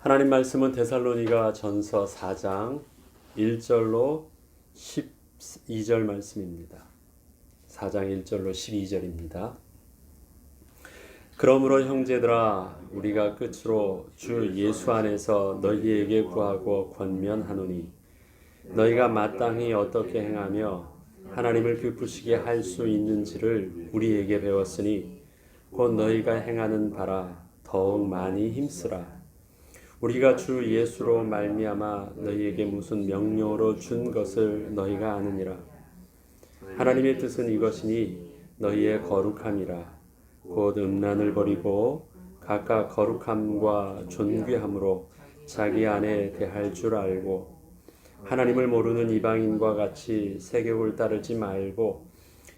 하나님 말씀은 데살로니가 전서 4장 1절로 12절 말씀입니다. 4장 1절로 12절입니다. 그러므로 형제들아 우리가 끝으로 주 예수 안에서 너희에게 구하고 권면하노니 너희가 마땅히 어떻게 행하며 하나님을 기쁘시게 할 수 있는지를 우리에게 배웠으니 곧 너희가 행하는 바라 더욱 많이 힘쓰라. 우리가 주 예수로 말미암아 너희에게 무슨 명령으로 준 것을 너희가 아느니라. 하나님의 뜻은 이것이니 너희의 거룩함이라. 곧 음란을 버리고 각각 거룩함과 존귀함으로 자기 안에 대할 줄 알고 하나님을 모르는 이방인과 같이 세격을 따르지 말고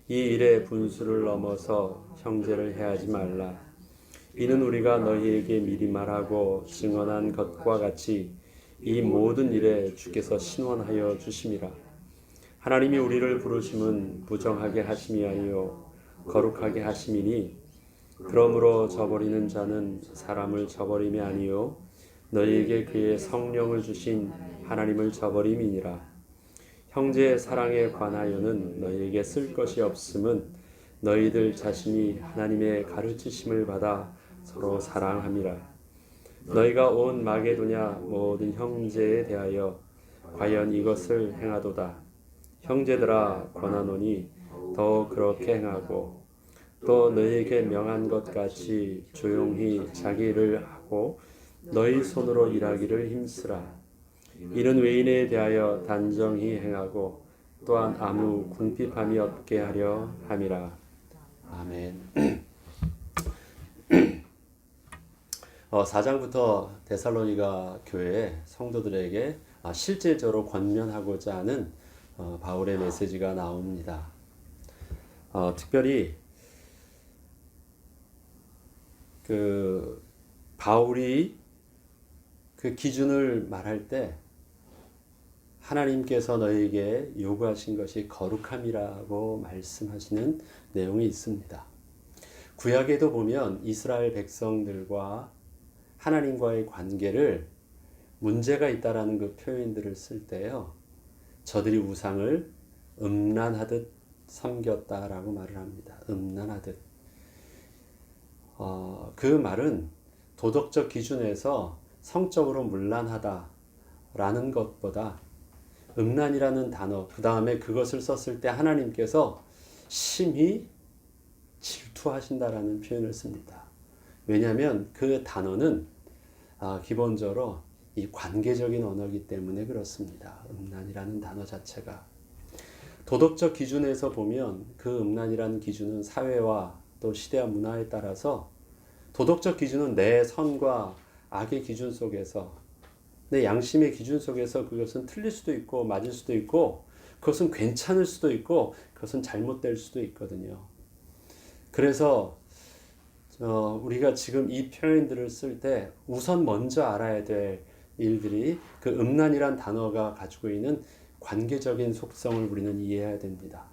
이 일의 분수를 넘어서 형제를 해하지 말라. 이는 우리가 너희에게 미리 말하고 증언한 것과 같이 이 모든 일에 주께서 신원하여 주심이라. 하나님이 우리를 부르심은 부정하게 하심이 아니요 거룩하게 하심이니 그러므로 저버리는 자는 사람을 저버림이 아니요 너희에게 그의 성령을 주신 하나님을 저버림이니라. 형제의 사랑에 관하여는 너희에게 쓸 것이 없음은 너희들 자신이 하나님의 가르치심을 받아 서로 사랑함이라. 너희가 온 마게도냐 모든 형제에 대하여 과연 이것을 행하도다. 형제들아 권하노니 더 그렇게 행하고 또 너희에게 명한 것 같이 조용히 자기 일을 하고 너희 손으로 일하기를 힘쓰라. 이는 외인에 대하여 단정히 행하고 또한 아무 궁핍함이 없게 하려 함이라. 아멘. 4장부터 데살로니가 교회 성도들에게 실제적으로 권면하고자 하는 바울의 메시지가 나옵니다. 특별히 바울이 그 기준을 말할 때 하나님께서 너에게 요구하신 것이 거룩함이라고 말씀하시는 내용이 있습니다. 구약에도 보면 이스라엘 백성들과 하나님과의 관계를 문제가 있다라는 그 표현들을 쓸 때요, 저들이 우상을 음란하듯 섬겼다라고 말을 합니다. 음란하듯. 그 말은 도덕적 기준에서 성적으로 문란하다라는 것보다 음란이라는 단어, 그 다음에 그것을 썼을 때 하나님께서 심히 질투하신다라는 표현을 씁니다. 왜냐하면 그 단어는 기본적으로 이 관계적인 언어이기 때문에 그렇습니다. 음란이라는 단어 자체가. 도덕적 기준에서 보면 그 음란이라는 기준은 사회와 또 시대와 문화에 따라서 도덕적 기준은 내 선과 악의 기준 속에서 내 양심의 기준 속에서 그것은 틀릴 수도 있고 맞을 수도 있고 그것은 괜찮을 수도 있고 그것은 잘못될 수도 있거든요. 그래서 우리가 지금 이 표현들을 쓸 때 우선 먼저 알아야 될 일들이 그 음란이란 단어가 가지고 있는 관계적인 속성을 우리는 이해해야 됩니다.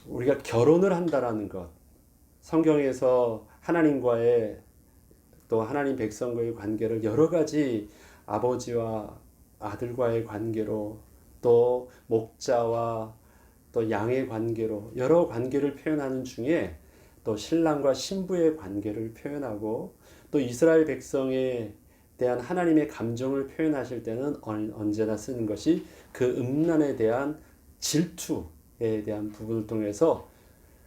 우리가 결혼을 한다라는 것, 성경에서 하나님과의 또 하나님 백성과의 관계를 여러 가지 아버지와 아들과의 관계로 또 목자와 또 양의 관계로 여러 관계를 표현하는 중에 또 신랑과 신부의 관계를 표현하고 또 이스라엘 백성에 대한 하나님의 감정을 표현하실 때는 언제나 쓰는 것이 그 음란에 대한 질투에 대한 부분을 통해서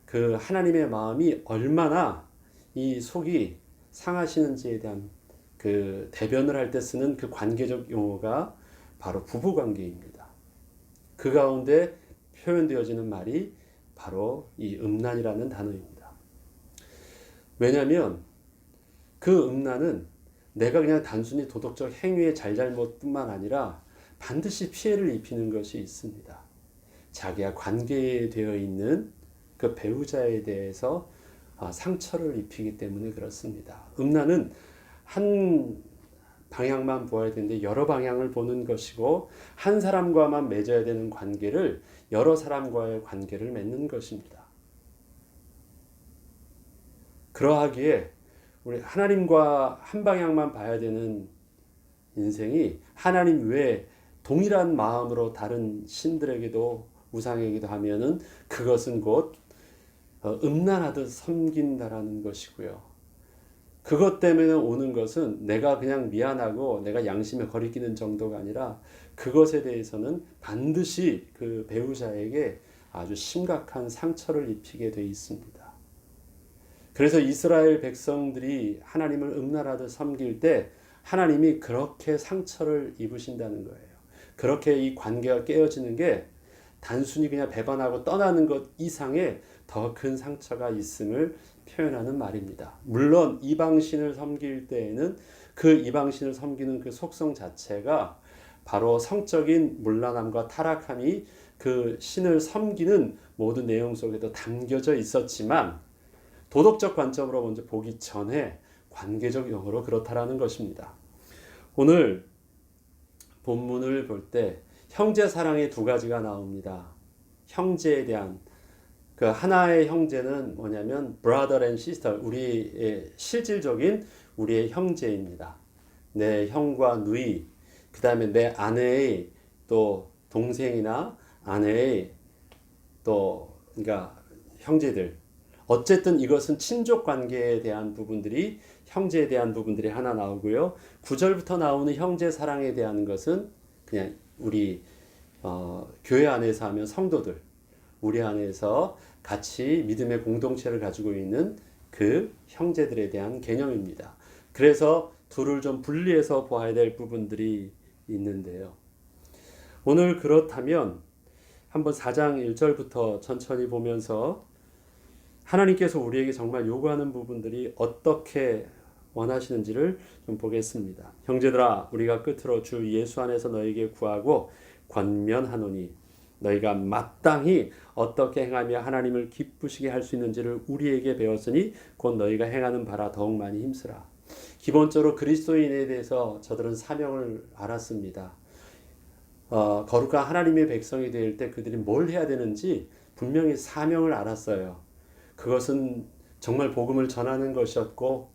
그 하나님의 마음이 얼마나 이 속이 상하시는지에 대한 그 대변을 할 때 쓰는 그 관계적 용어가 바로 부부관계입니다. 그 가운데 표현되어지는 말이 바로 이 음란이라는 단어입니다. 왜냐하면 그 음란은 내가 그냥 단순히 도덕적 행위의 잘잘못뿐만 아니라 반드시 피해를 입히는 것이 있습니다. 자기와 관계되어 있는 그 배우자에 대해서 상처를 입히기 때문에 그렇습니다. 음란은 한 방향만 보아야 되는데 여러 방향을 보는 것이고 한 사람과만 맺어야 되는 관계를 여러 사람과의 관계를 맺는 것입니다. 그러하기에 우리 하나님과 한 방향만 봐야 되는 인생이 하나님 외에 동일한 마음으로 다른 신들에게도 우상에게도 하면은 그것은 곧 음란하듯 섬긴다라는 것이고요. 그것 때문에 오는 것은 내가 그냥 미안하고 내가 양심에 거리끼는 정도가 아니라 그것에 대해서는 반드시 그 배우자에게 아주 심각한 상처를 입히게 돼 있습니다. 그래서 이스라엘 백성들이 하나님을 음란하듯 섬길 때 하나님이 그렇게 상처를 입으신다는 거예요. 그렇게 이 관계가 깨어지는 게 단순히 그냥 배반하고 떠나는 것 이상의 더 큰 상처가 있음을 표현하는 말입니다. 물론 이방신을 섬길 때에는 그 이방신을 섬기는 그 속성 자체가 바로 성적인 문란함과 타락함이 그 신을 섬기는 모든 내용 속에도 담겨져 있었지만 도덕적 관점으로 먼저 보기 전에 관계적 용어로 그렇다라는 것입니다. 오늘 본문을 볼 때 형제 사랑의 두 가지가 나옵니다. 형제에 대한 그 하나의 형제는 뭐냐면 brother and sister, 우리의 실질적인 우리의 형제입니다. 내 형과 누이, 그 다음에 내 아내의 또 동생이나 아내의 또 그러니까 형제들. 어쨌든 이것은 친족 관계에 대한 부분들이 형제에 대한 부분들이 하나 나오고요. 9절부터 나오는 형제 사랑에 대한 것은 그냥 우리 교회 안에서 하면 성도들, 우리 안에서 같이 믿음의 공동체를 가지고 있는 그 형제들에 대한 개념입니다. 그래서 둘을 좀 분리해서 보아야 될 부분들이 있는데요. 오늘 그렇다면 한번 4장 1절부터 천천히 보면서 하나님께서 우리에게 정말 요구하는 부분들이 어떻게 원하시는지를 좀 보겠습니다. 형제들아, 우리가 끝으로 주 예수 안에서 너에게 구하고 권면하노니 너희가 마땅히 어떻게 행하며 하나님을 기쁘시게 할 수 있는지를 우리에게 배웠으니 곧 너희가 행하는 바라 더욱 많이 힘쓰라. 기본적으로 그리스도인에 대해서 저들은 사명을 알았습니다. 거룩한 하나님의 백성이 될 때 그들이 뭘 해야 되는지 분명히 사명을 알았어요. 그것은 정말 복음을 전하는 것이었고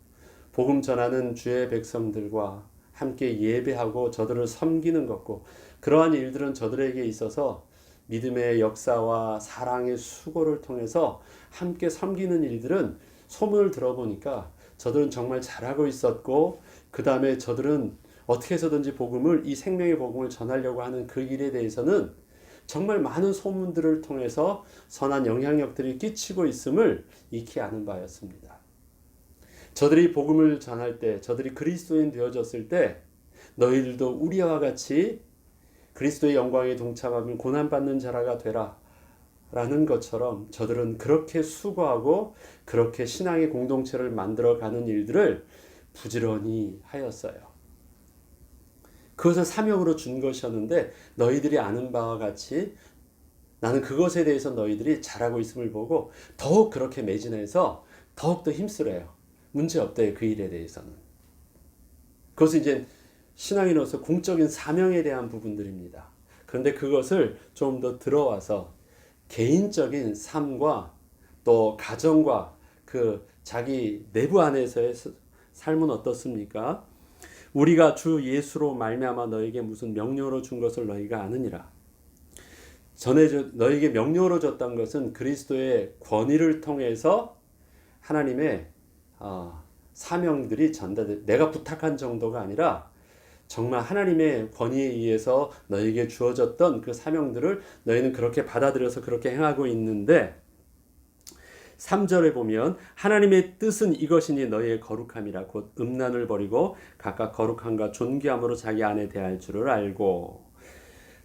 복음 전하는 주의 백성들과 함께 예배하고 저들을 섬기는 것고 그러한 일들은 저들에게 있어서 믿음의 역사와 사랑의 수고를 통해서 함께 섬기는 일들은 소문을 들어보니까 저들은 정말 잘하고 있었고 그 다음에 저들은 어떻게 해서든지 복음을 이 생명의 복음을 전하려고 하는 그 일에 대해서는 정말 많은 소문들을 통해서 선한 영향력들이 끼치고 있음을 익히 아는 바였습니다. 저들이 복음을 전할 때, 저들이 그리스도인 되어졌을 때 너희들도 우리와 같이 그리스도의 영광에 동참하면 고난받는 자라가 되라 라는 것처럼 저들은 그렇게 수고하고 그렇게 신앙의 공동체를 만들어가는 일들을 부지런히 하였어요. 그것을 사명으로 준 것이었는데 너희들이 아는 바와 같이 나는 그것에 대해서 너희들이 잘하고 있음을 보고 더욱 그렇게 매진해서 더욱더 힘쓰래요. 문제없대요. 그 일에 대해서는. 그것은 이제 신앙인으로서 공적인 사명에 대한 부분들입니다. 그런데 그것을 좀 더 들어와서 개인적인 삶과 또 가정과 그 자기 내부 안에서의 삶은 어떻습니까? 우리가 주 예수로 말미암아 너에게 무슨 명령으로 준 것을 너희가 아느니라. 너에게 명령으로 줬던 것은 그리스도의 권위를 통해서 하나님의 사명들이 전달돼 내가 부탁한 정도가 아니라 정말 하나님의 권위에 의해서 너에게 주어졌던 그 사명들을 너희는 그렇게 받아들여서 그렇게 행하고 있는데 3절에 보면 하나님의 뜻은 이것이니 너희의 거룩함이라 곧 음란을 버리고 각각 거룩함과 존귀함으로 자기 안에 대할 줄을 알고.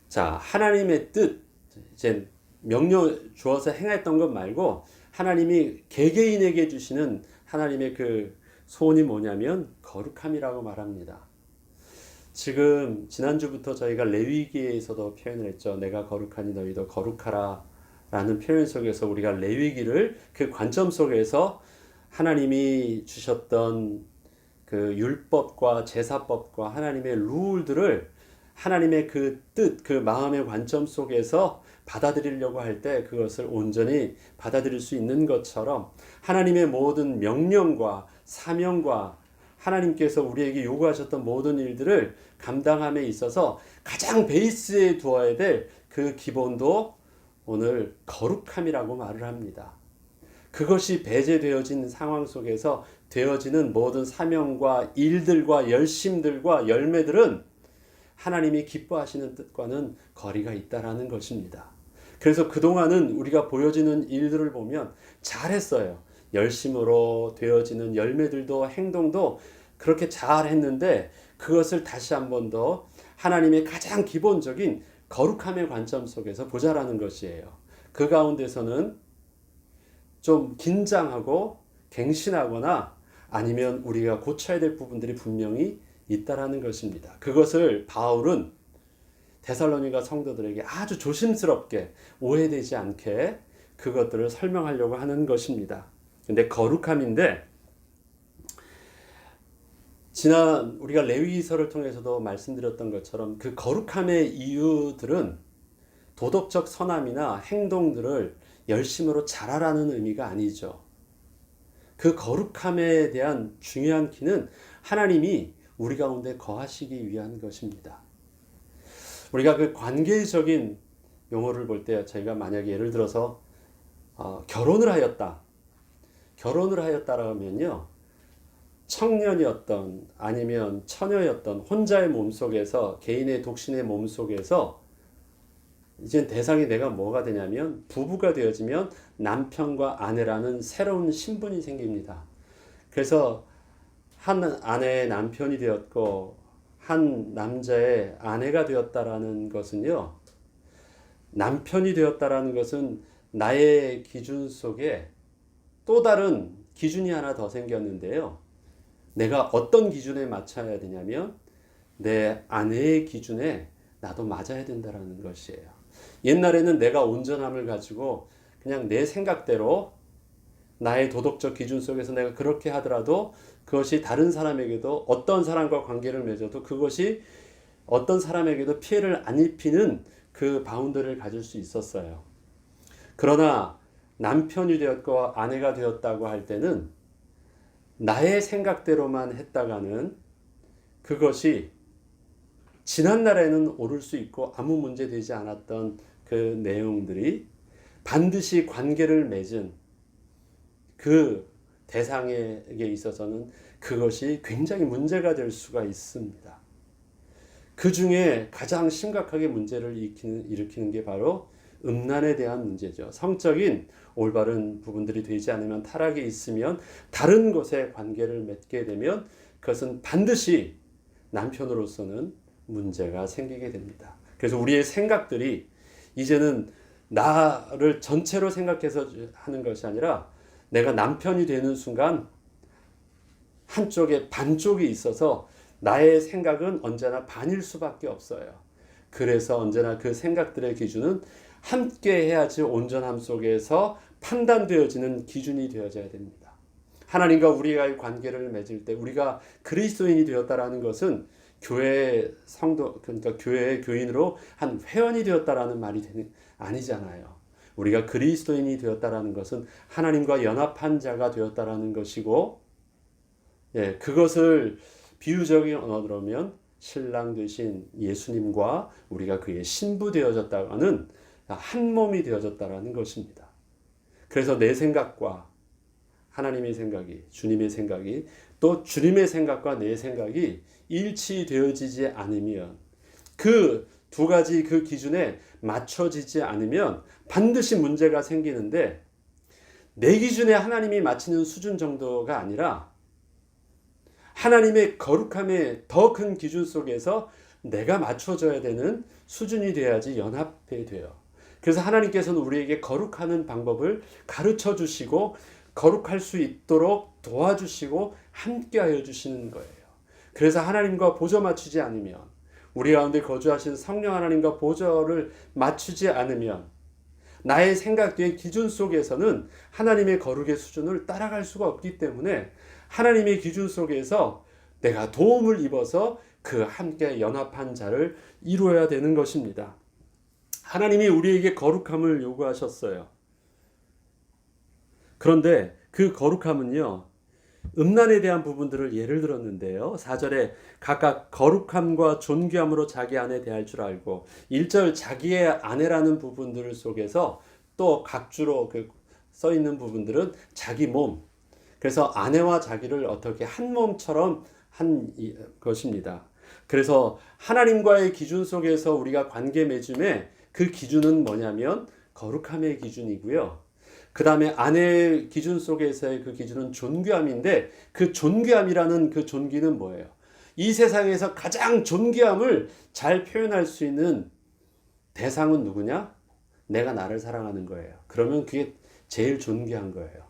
자, 하나님의 뜻 이제 명령 주어서 행했던 것 말고 하나님이 개개인에게 주시는 하나님의 그 소원이 뭐냐면 거룩함이라고 말합니다. 지금 지난주부터 저희가 레위기에서도 표현을 했죠. 내가 거룩하니 너희도 거룩하라 라는 표현 속에서 우리가 레위기를 그 관점 속에서 하나님이 주셨던 그 율법과 제사법과 하나님의 룰들을 하나님의 그 뜻, 그 마음의 관점 속에서 받아들이려고 할 때 그것을 온전히 받아들일 수 있는 것처럼 하나님의 모든 명령과 사명과 하나님께서 우리에게 요구하셨던 모든 일들을 감당함에 있어서 가장 베이스에 두어야 될 그 기본도 오늘 거룩함이라고 말을 합니다. 그것이 배제되어진 상황 속에서 되어지는 모든 사명과 일들과 열심들과 열매들은 하나님이 기뻐하시는 뜻과는 거리가 있다라는 것입니다. 그래서 그동안은 우리가 보여지는 일들을 보면 잘했어요. 열심으로 되어지는 열매들도 행동도 그렇게 잘했는데 그것을 다시 한 번 더 하나님의 가장 기본적인 거룩함의 관점 속에서 보자라는 것이에요. 그 가운데서는 좀 긴장하고 갱신하거나 아니면 우리가 고쳐야 될 부분들이 분명히 있다라는 것입니다. 그것을 바울은 데살로니가 성도들에게 아주 조심스럽게 오해되지 않게 그것들을 설명하려고 하는 것입니다. 근데 거룩함인데 지난 우리가 레위기서를 통해서도 말씀드렸던 것처럼 그 거룩함의 이유들은 도덕적 선함이나 행동들을 열심으로 잘하라는 의미가 아니죠. 그 거룩함에 대한 중요한 키는 하나님이 우리 가운데 거하시기 위한 것입니다. 우리가 그 관계적인 용어를 볼 때 저희가 만약에 예를 들어서 결혼을 하였다라고 하면요. 청년이었던 아니면 처녀였던 혼자의 몸속에서 개인의 독신의 몸속에서 이제 대상이 내가 뭐가 되냐면 부부가 되어지면 남편과 아내라는 새로운 신분이 생깁니다. 그래서 한 아내의 남편이 되었고 한 남자의 아내가 되었다라는 것은요. 남편이 되었다라는 것은 나의 기준 속에 또 다른 기준이 하나 더 생겼는데요. 내가 어떤 기준에 맞춰야 되냐면 내 아내의 기준에 나도 맞아야 된다라는 것이에요. 옛날에는 내가 온전함을 가지고 그냥 내 생각대로 나의 도덕적 기준 속에서 내가 그렇게 하더라도 그것이 다른 사람에게도 어떤 사람과 관계를 맺어도 그것이 어떤 사람에게도 피해를 안 입히는 그 바운더리를 가질 수 있었어요. 그러나 남편이 되었고 아내가 되었다고 할 때는 나의 생각대로만 했다가는 그것이 지난날에는 오를 수 있고 아무 문제 되지 않았던 그 내용들이 반드시 관계를 맺은 그 대상에게 있어서는 그것이 굉장히 문제가 될 수가 있습니다. 그 중에 가장 심각하게 문제를 일으키는 게 바로 음란에 대한 문제죠. 성적인 올바른 부분들이 되지 않으면 타락이 있으면 다른 것에 관계를 맺게 되면 그것은 반드시 남편으로서는 문제가 생기게 됩니다. 그래서 우리의 생각들이 이제는 나를 전체로 생각해서 하는 것이 아니라 내가 남편이 되는 순간 한쪽에 반쪽이 있어서 나의 생각은 언제나 반일 수밖에 없어요. 그래서 언제나 그 생각들의 기준은 함께 해야지 온전함 속에서 판단되어지는 기준이 되어져야 됩니다. 하나님과 우리와의 관계를 맺을 때 우리가 그리스도인이 되었다라는 것은 교회 성도 그러니까 교회의 교인으로 한 회원이 되었다라는 말이 아니잖아요. 우리가 그리스도인이 되었다라는 것은 하나님과 연합한 자가 되었다라는 것이고, 그것을 비유적인 언어로 하면 신랑 되신 예수님과 우리가 그의 신부 되어졌다는 한 몸이 되어졌다라는 것입니다. 그래서 내 생각과 하나님의 생각이, 주님의 생각이, 또 주님의 생각과 내 생각이 일치되어지지 않으면, 그 두 가지 그 기준에 맞춰지지 않으면 반드시 문제가 생기는데, 내 기준에 하나님이 맞추는 수준 정도가 아니라 하나님의 거룩함의 더 큰 기준 속에서 내가 맞춰져야 되는 수준이 돼야지 연합이 돼요. 그래서 하나님께서는 우리에게 거룩하는 방법을 가르쳐 주시고 거룩할 수 있도록 도와주시고 함께하여 주시는 거예요. 그래서 하나님과 보조 맞추지 않으면, 우리 가운데 거주하신 성령 하나님과 보조를 맞추지 않으면 나의 생각의 기준 속에서는 하나님의 거룩의 수준을 따라갈 수가 없기 때문에 하나님의 기준 속에서 내가 도움을 입어서 그 함께 연합한 자를 이루어야 되는 것입니다. 하나님이 우리에게 거룩함을 요구하셨어요. 그런데 그 거룩함은요, 음란에 대한 부분들을 예를 들었는데요. 4절에 각각 거룩함과 존귀함으로 자기 아내 대할 줄 알고, 1절 자기의 아내라는 부분들 속에서 또 각주로 써 있는 부분들은 자기 몸. 그래서 아내와 자기를 어떻게 한 몸처럼 한 것입니다. 그래서 하나님과의 기준 속에서 우리가 관계 맺음에 그 기준은 뭐냐면 거룩함의 기준이고요. 그 다음에 아내의 기준 속에서의 그 기준은 존귀함인데, 그 존귀함이라는 그 존귀는 뭐예요? 이 세상에서 가장 존귀함을 잘 표현할 수 있는 대상은 누구냐? 내가 나를 사랑하는 거예요. 그러면 그게 제일 존귀한 거예요.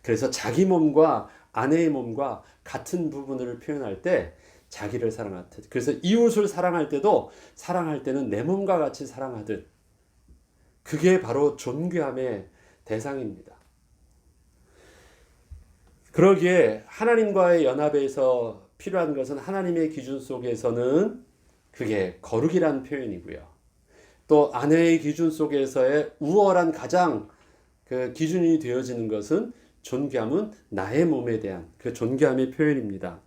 그래서 자기 몸과 아내의 몸과 같은 부분을 표현할 때 자기를 사랑하듯, 그래서 이웃을 사랑할 때도 사랑할 때는 내 몸과 같이 사랑하듯, 그게 바로 존귀함의 대상입니다. 그러기에 하나님과의 연합에서 필요한 것은 하나님의 기준 속에서는 그게 거룩이란 표현이고요. 또 아내의 기준 속에서의 우월한 가장 그 기준이 되어지는 것은 존귀함은 나의 몸에 대한 그 존귀함의 표현입니다.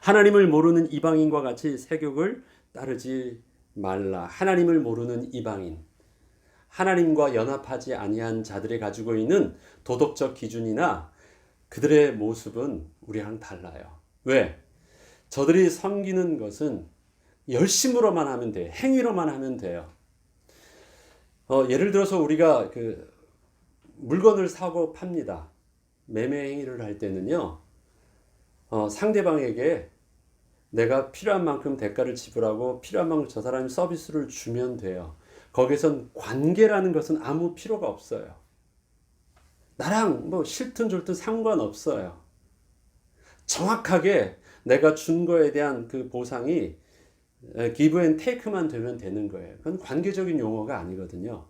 하나님을 모르는 이방인과 같이 세욕을 따르지 말라. 하나님을 모르는 이방인, 하나님과 연합하지 아니한 자들이 가지고 있는 도덕적 기준이나 그들의 모습은 우리랑 달라요. 왜? 저들이 섬기는 것은 열심으로만 하면 돼요. 행위로만 하면 돼요. 예를 들어서 우리가 물건을 사고 팝니다. 매매 행위를 할 때는요, 상대방에게 내가 필요한 만큼 대가를 지불하고 필요한 만큼 저 사람이 서비스를 주면 돼요. 거기선 관계라는 것은 아무 필요가 없어요. 나랑 뭐 싫든 좋든 상관없어요. 정확하게 내가 준 거에 대한 그 보상이 give and take만 되면 되는 거예요. 그건 관계적인 용어가 아니거든요.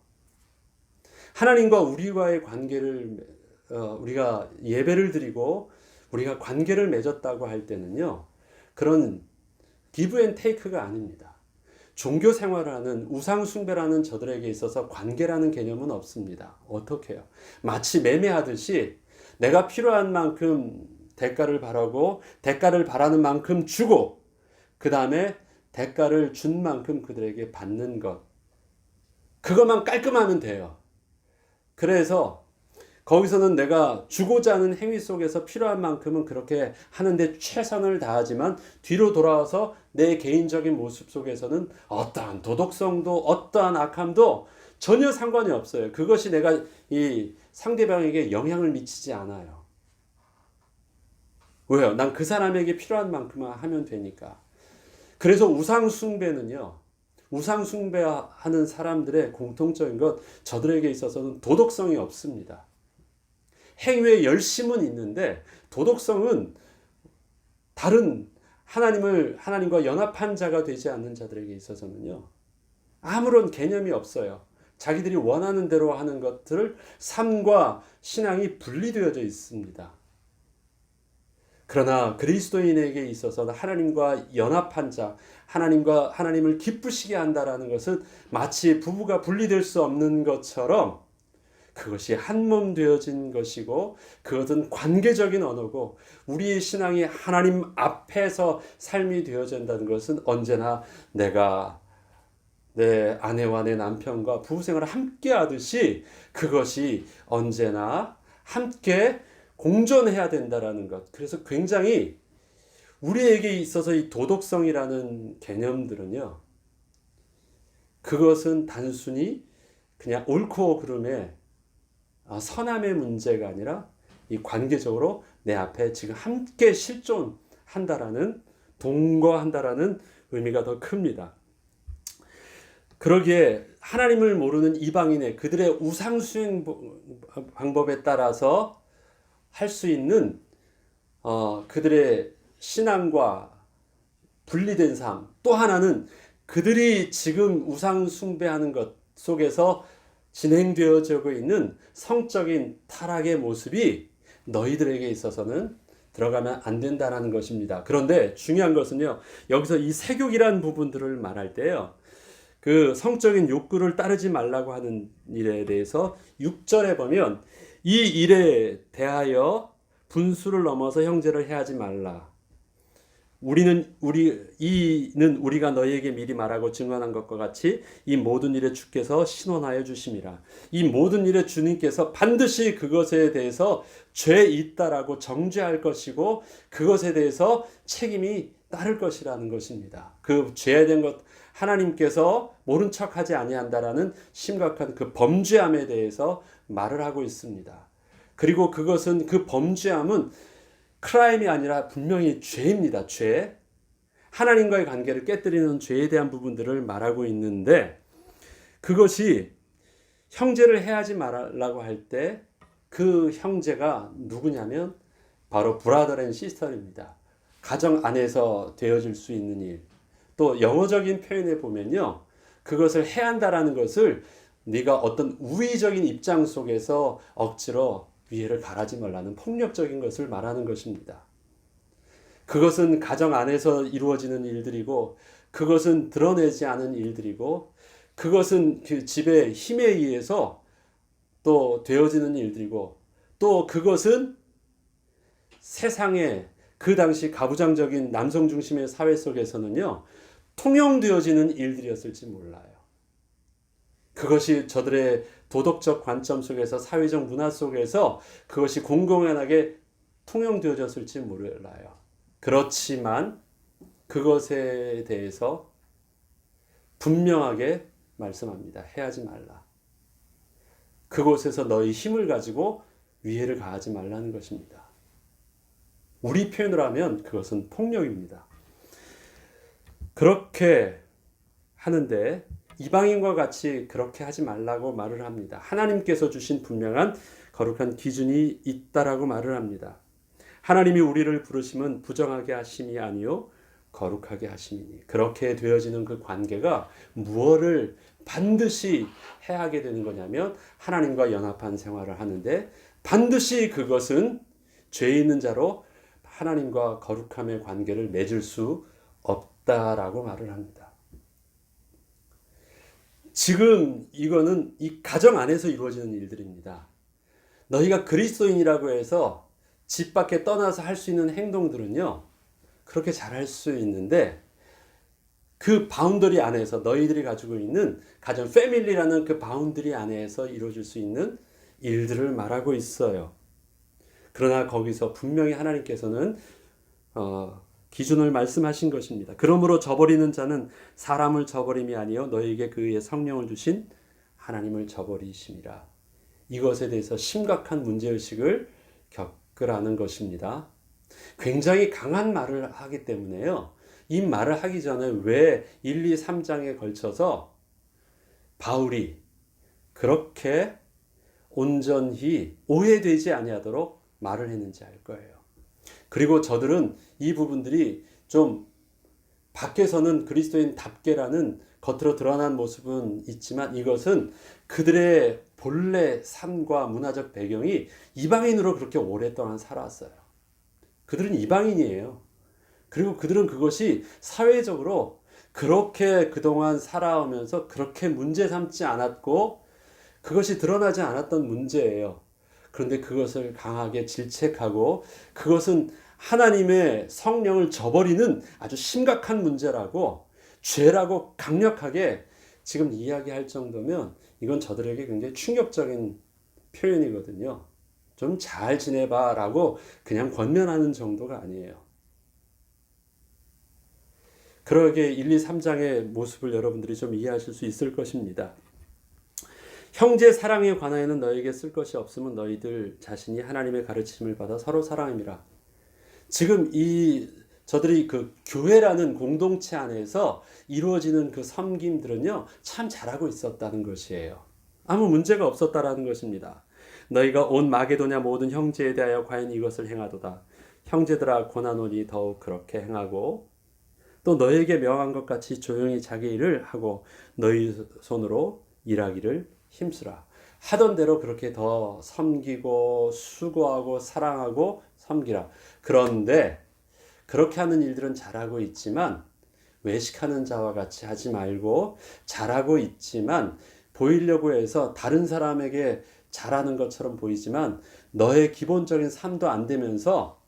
하나님과 우리와의 관계를 우리가 예배를 드리고 우리가 관계를 맺었다고 할 때는요, 그런 give and take가 아닙니다. 종교 생활을 하는 우상 숭배라는 저들에게 있어서 관계라는 개념은 없습니다. 어떻게 해요? 마치 매매하듯이 내가 필요한 만큼 대가를 바라고 대가를 바라는 만큼 주고, 그 다음에 대가를 준 만큼 그들에게 받는 것, 그것만 깔끔하면 돼요. 그래서 거기서는 내가 주고자 하는 행위 속에서 필요한 만큼은 그렇게 하는데 최선을 다하지만 뒤로 돌아와서 내 개인적인 모습 속에서는 어떠한 도덕성도 어떠한 악함도 전혀 상관이 없어요. 그것이 내가 이 상대방에게 영향을 미치지 않아요. 왜요? 난 그 사람에게 필요한 만큼만 하면 되니까. 그래서 우상숭배는요, 우상숭배하는 사람들의 공통적인 것, 저들에게 있어서는 도덕성이 없습니다. 행위의 열심은 있는데 도덕성은 다른 하나님과 연합한 자가 되지 않는 자들에게 있어서는요, 아무런 개념이 없어요. 자기들이 원하는 대로 하는 것들을 삶과 신앙이 분리되어져 있습니다. 그러나 그리스도인에게 있어서는 하나님과 연합한 자, 하나님을 기쁘시게 한다라는 것은 마치 부부가 분리될 수 없는 것처럼 그것이 한 몸 되어진 것이고, 그것은 관계적인 언어고, 우리의 신앙이 하나님 앞에서 삶이 되어진다는 것은 언제나 내가 내 아내와 내 남편과 부부생활을 함께 하듯이 그것이 언제나 함께 공존해야 된다라는 것. 그래서 굉장히 우리에게 있어서 이 도덕성이라는 개념들은요, 그것은 단순히 그냥 옳고 그름의 선함의 문제가 아니라 이 관계적으로 내 앞에 지금 함께 실존한다라는, 동거한다라는 의미가 더 큽니다. 그러기에 하나님을 모르는 이방인의 그들의 우상 수행 방법에 따라서 할 수 있는 그들의 신앙과 분리된 삶, 또 하나는 그들이 지금 우상 숭배하는 것 속에서 진행되어지고 있는 성적인 타락의 모습이 너희들에게 있어서는 들어가면 안 된다는 것입니다. 그런데 중요한 것은요, 여기서 이 세욕이라는 부분들을 말할 때요, 그 성적인 욕구를 따르지 말라고 하는 일에 대해서 6절에 보면 이 일에 대하여 분수를 넘어서 형제를 해하지 말라. 이는 우리가 너희에게 미리 말하고 증언한 것과 같이 이 모든 일에 주께서 신원하여 주심이라. 이 모든 일에 주님께서 반드시 그것에 대해서 죄 있다라고 정죄할 것이고 그것에 대해서 책임이 따를 것이라는 것입니다. 그 죄된 것 하나님께서 모른 척하지 아니한다라는 심각한 그 범죄함에 대해서 말을 하고 있습니다. 그리고 그것은 그 범죄함은 크라임이 아니라 분명히 죄입니다. 죄. 하나님과의 관계를 깨뜨리는 죄에 대한 부분들을 말하고 있는데 그것이 형제를 해하지 말라고 할 때 그 형제가 누구냐면 바로 브라더 앤 시스터입니다. 가정 안에서 되어질 수 있는 일. 또 영어적인 표현에 보면요. 그것을 해한다라는 것을 네가 어떤 우위적인 입장 속에서 억지로 위해를 가하지 말라는 폭력적인 것을 말하는 것입니다. 그것은 가정 안에서 이루어지는 일들이고 그것은 드러내지 않은 일들이고 그것은 그 집의 힘에 의해서 또 되어지는 일들이고 또 그것은 세상에 그 당시 가부장적인 남성 중심의 사회 속에서는요. 통용되어지는 일들이었을지 몰라요. 그것이 저들의 도덕적 관점 속에서 사회적 문화 속에서 그것이 공공연하게 통용되어졌을지 몰라요. 그렇지만 그것에 대해서 분명하게 말씀합니다. 해하지 말라. 그곳에서 너희 힘을 가지고 위해를 가하지 말라는 것입니다. 우리 표현으로 하면 그것은 폭력입니다. 그렇게 하는데 이방인과 같이 그렇게 하지 말라고 말을 합니다. 하나님께서 주신 분명한 거룩한 기준이 있다라고 말을 합니다. 하나님이 우리를 부르심은 부정하게 하심이 아니요 거룩하게 하심이니. 그렇게 되어지는 그 관계가 무엇을 반드시 해하게 되는 거냐면 하나님과 연합한 생활을 하는데 반드시 그것은 죄 있는 자로 하나님과 거룩함의 관계를 맺을 수 없다라고 말을 합니다. 지금 이거는 이 가정 안에서 이루어지는 일들입니다. 너희가 그리스도인이라고 해서 집 밖에 떠나서 할 수 있는 행동들은요. 그렇게 잘할 수 있는데 그 바운더리 안에서 너희들이 가지고 있는 가정 패밀리라는 그 바운더리 안에서 이루어질 수 있는 일들을 말하고 있어요. 그러나 거기서 분명히 하나님께서는 기준을 말씀하신 것입니다. 그러므로 저버리는 자는 사람을 저버림이 아니요 너희에게 그의 성령을 주신 하나님을 저버리심이라. 이것에 대해서 심각한 문제의식을 겪으라는 것입니다. 굉장히 강한 말을 하기 때문에요. 이 말을 하기 전에 왜 1, 2, 3장에 걸쳐서 바울이 그렇게 온전히 오해되지 아니하도록 말을 했는지 알 거예요. 그리고 저들은 이 부분들이 좀 밖에서는 그리스도인답게라는 겉으로 드러난 모습은 있지만 이것은 그들의 본래 삶과 문화적 배경이 이방인으로 그렇게 오랫동안 살아왔어요. 그들은 이방인이에요. 그리고 그들은 그것이 사회적으로 그렇게 그동안 살아오면서 그렇게 문제 삼지 않았고 그것이 드러나지 않았던 문제예요. 그런데 그것을 강하게 질책하고 그것은 하나님의 성령을 저버리는 아주 심각한 문제라고 죄라고 강력하게 지금 이야기할 정도면 이건 저들에게 굉장히 충격적인 표현이거든요. 좀 잘 지내봐 라고 그냥 권면하는 정도가 아니에요. 그러게 1, 2, 3장의 모습을 여러분들이 좀 이해하실 수 있을 것입니다. 형제 사랑에 관하여는 너에게 쓸 것이 없으면 너희들 자신이 하나님의 가르침을 받아 서로 사랑함이라. 지금 저들이 그 교회라는 공동체 안에서 이루어지는 그 섬김들은요, 참 잘하고 있었다는 것이에요. 아무 문제가 없었다라는 것입니다. 너희가 온 마게도냐 모든 형제에 대하여 과연 이것을 행하도다. 형제들아 고난오니 더욱 그렇게 행하고 또 너희에게 명한 것 같이 조용히 자기 일을 하고 너희 손으로 일하기를 힘쓰라. 하던 대로 그렇게 더 섬기고 수고하고 사랑하고 섬기라. 그런데 그렇게 하는 일들은 잘하고 있지만 외식하는 자와 같이 하지 말고 잘하고 있지만 보이려고 해서 다른 사람에게 잘하는 것처럼 보이지만 너의 기본적인 삶도 안 되면서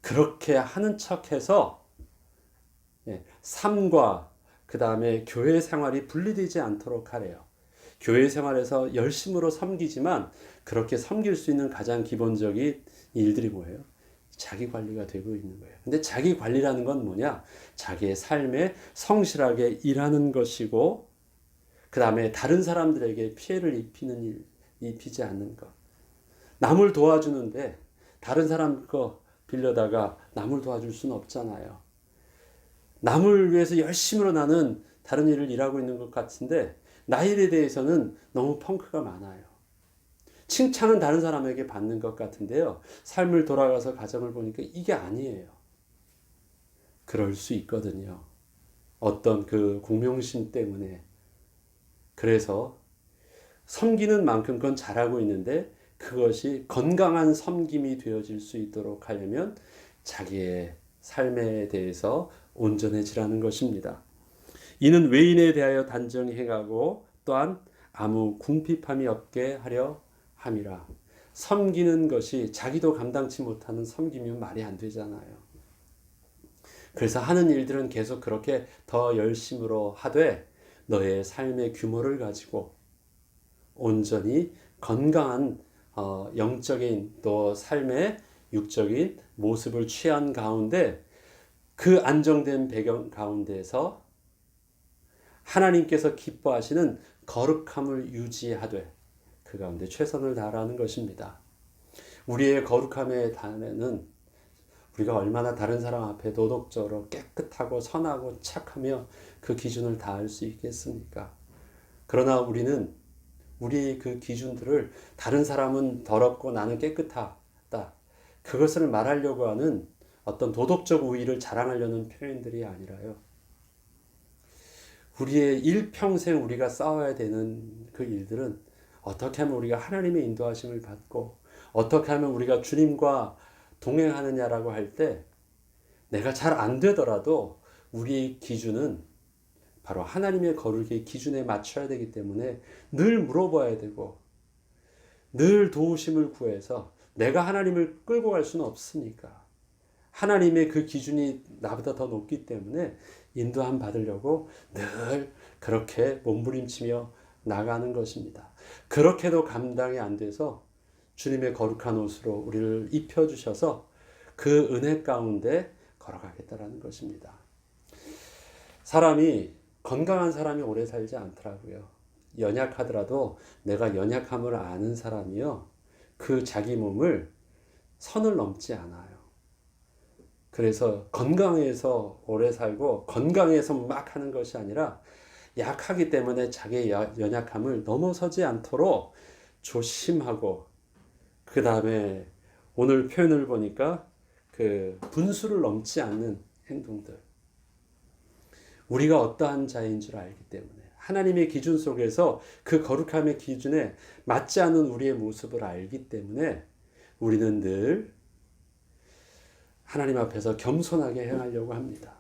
그렇게 하는 척해서 삶과 그 다음에 교회 생활이 분리되지 않도록 하래요. 교회 생활에서 열심으로 섬기지만 그렇게 섬길 수 있는 가장 기본적인 일들이 뭐예요? 자기 관리가 되고 있는 거예요. 근데 자기 관리라는 건 뭐냐? 자기의 삶에 성실하게 일하는 것이고 그 다음에 다른 사람들에게 피해를 입히지 않는 것. 남을 도와주는데 다른 사람 거 빌려다가 남을 도와줄 수는 없잖아요. 남을 위해서 열심으로 나는 다른 일을 일하고 있는 것 같은데 나 일에 대해서는 너무 펑크가 많아요. 칭찬은 다른 사람에게 받는 것 같은데요. 삶을 돌아가서 가정을 보니까 이게 아니에요. 그럴 수 있거든요. 어떤 그 공명심 때문에. 그래서 섬기는 만큼 그건 잘하고 있는데 그것이 건강한 섬김이 되어질 수 있도록 하려면 자기의 삶에 대해서 온전해지라는 것입니다. 이는 외인에 대하여 단정히 행하고 또한 아무 궁핍함이 없게 하려 함이라. 섬기는 것이 자기도 감당치 못하는 섬김이면 말이 안 되잖아요. 그래서 하는 일들은 계속 그렇게 더 열심으로 하되 너의 삶의 규모를 가지고 온전히 건강한 영적인 또 삶의 육적인 모습을 취한 가운데 그 안정된 배경 가운데서 하나님께서 기뻐하시는 거룩함을 유지하되 그 가운데 최선을 다하라는 것입니다. 우리의 거룩함의 단에는 우리가 얼마나 다른 사람 앞에 도덕적으로 깨끗하고 선하고 착하며 그 기준을 다할 수 있겠습니까? 그러나 우리는 우리의 그 기준들을 다른 사람은 더럽고 나는 깨끗하다. 그것을 말하려고 하는 어떤 도덕적 우위를 자랑하려는 표현들이 아니라요. 우리의 일평생 우리가 싸워야 되는 그 일들은 어떻게 하면 우리가 하나님의 인도하심을 받고 어떻게 하면 우리가 주님과 동행하느냐라고 할 때 내가 잘 안 되더라도 우리의 기준은 바로 하나님의 거룩의 기준에 맞춰야 되기 때문에 늘 물어봐야 되고 늘 도우심을 구해서 내가 하나님을 끌고 갈 수는 없으니까 하나님의 그 기준이 나보다 더 높기 때문에 인도함 받으려고 늘 그렇게 몸부림치며 나가는 것입니다. 그렇게도 감당이 안 돼서 주님의 거룩한 옷으로 우리를 입혀주셔서 그 은혜 가운데 걸어가겠다라는 것입니다. 사람이 건강한 사람이 오래 살지 않더라고요. 연약하더라도 내가 연약함을 아는 사람이요. 그 자기 몸을 선을 넘지 않아요. 그래서 건강해서 오래 살고 건강해서 막 하는 것이 아니라 약하기 때문에 자기의 연약함을 넘어서지 않도록 조심하고 그 다음에 오늘 표현을 보니까 그 분수를 넘지 않는 행동들. 우리가 어떠한 자인 줄 알기 때문에 하나님의 기준 속에서 그 거룩함의 기준에 맞지 않는 우리의 모습을 알기 때문에 우리는 늘 하나님 앞에서 겸손하게 행하려고 합니다.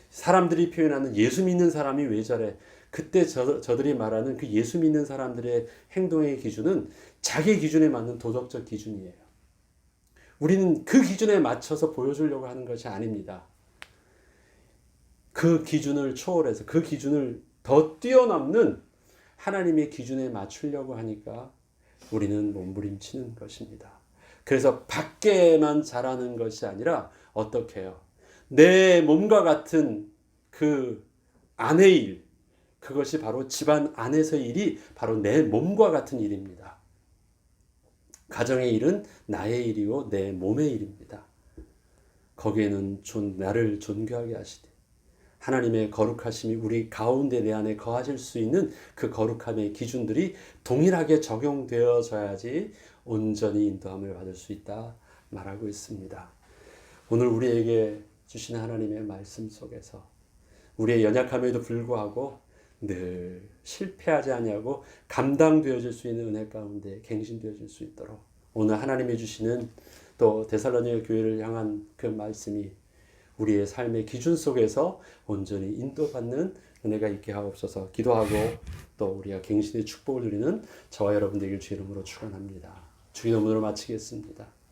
사람들이 표현하는 예수 믿는 사람이 왜 저래? 그때 저들이 말하는 그 예수 믿는 사람들의 행동의 기준은 자기 기준에 맞는 도덕적 기준이에요. 우리는 그 기준에 맞춰서 보여주려고 하는 것이 아닙니다. 그 기준을 초월해서 그 기준을 더 뛰어넘는 하나님의 기준에 맞추려고 하니까 우리는 몸부림치는 것입니다. 그래서 밖에만 잘하는 것이 아니라 어떻게 해요? 내 몸과 같은 그 안의 일, 그것이 바로 집안 안에서의 일이 바로 내 몸과 같은 일입니다. 가정의 일은 나의 일이요 내 몸의 일입니다. 거기에는 나를 존귀하게 하시되 하나님의 거룩하심이 우리 가운데 내 안에 거하실 수 있는 그 거룩함의 기준들이 동일하게 적용되어져야지 온전히 인도함을 받을 수 있다 말하고 있습니다. 오늘 우리에게 주신 하나님의 말씀 속에서 우리의 연약함에도 불구하고 늘 실패하지 아니하고 감당되어질 수 있는 은혜 가운데 갱신되어질 수 있도록 오늘 하나님이 주시는 또 데살로니가 교회를 향한 그 말씀이 우리의 삶의 기준 속에서 온전히 인도받는 은혜가 있게 하옵소서. 기도하고 또 우리가 갱신의 축복을 누리는 저와 여러분 되길 주 이름으로 축원합니다. 주기 도문으로 마치겠습니다.